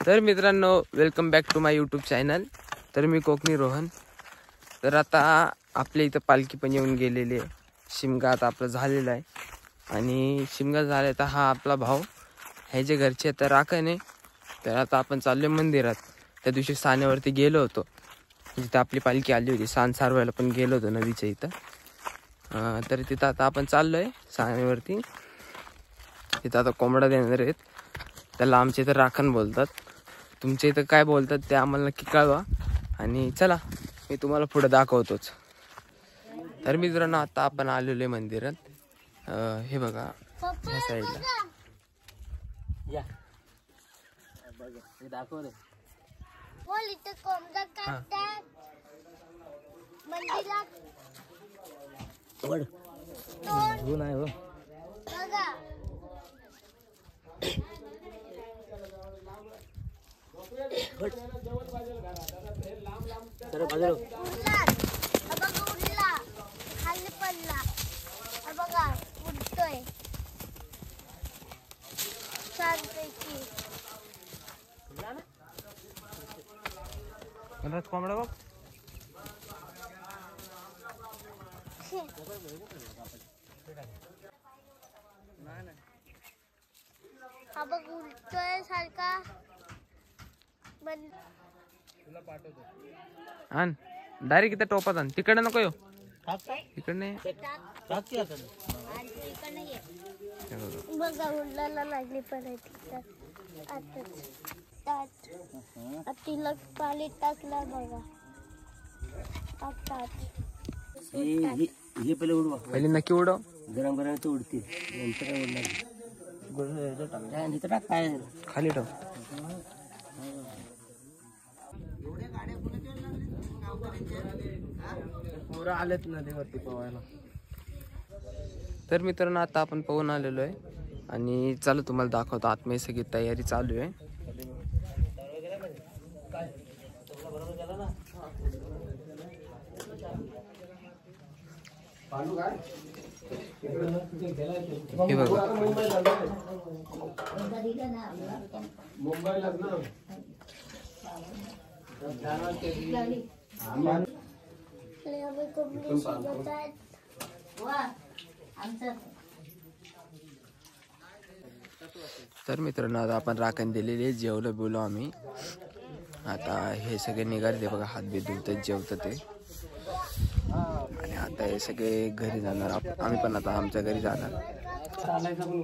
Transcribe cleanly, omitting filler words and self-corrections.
तर मित्रांनो, welcome back to my YouTube channel. तर मी कोकणी रोहन. तर आता आपल्या इथं पालखी पण येऊन गेलेली आहे. शिमगा आता आपलं झालेला आहे आणि शिमगा झाला तर हा आपला भाऊ हे जे घरचे तर राखण आहे. तर आता आपण चाललोय मंदिरात. त्या दिवशी साण्यावरती गेलो होतो, जिथं आपली पालखी आली होती. सान सारवायला पण गेलो होतो नदीच्या इथं. तर तिथं आता आपण चाललोय साण्यावरती. तिथं आता कोंबडा देणार आहेत. त्याला आमच्या इथं राखण बोलतात. तुमच्या इथं काय बोलतात ते आम्हाला नक्की कळवा. आणि चला, मी तुम्हाला पुढे दाखवतोच. तर मित्रांनो, आता आपण आलेलो आहे मंदिरात. हे बघा या साईडला. या दाखव रे. नाही हो. तर बाजूला खाली पडला बघा, उडतोय छानपैकी. कोंबडा बघ. हा बघ, उडतोय सारखा. आण डायरेक्ट इथं टोपात आण. तिकडे नको येऊ. तिकडे बघा, उडलाला लागली पडायची. तिला पाणी टाकलं बघा. हे पहिले उडवा. पहिले नक्की उडव. गरम गरम तर उडतील. नंतर उडणार टाक काय खाली ठेव. पोरं आलेत नदीवरती पोहायला. तर मित्रांनो, आता आपण पोहून आलेलो आहे आणि चला तुम्हाला दाखवतो. आतमध्ये सगळी तयारी चालू आहे. हे बघा, तर मित्रांनो, आता आपण राखण दिलेली. जेवलो बिवलो आम्ही. आता हे सगळे निघाले बघा, हात बीत धुतात, जेवतात ते. आणि आता हे सगळे घरी जाणार. आम्ही पण आता आमच्या घरी जाणार. चालायचं पण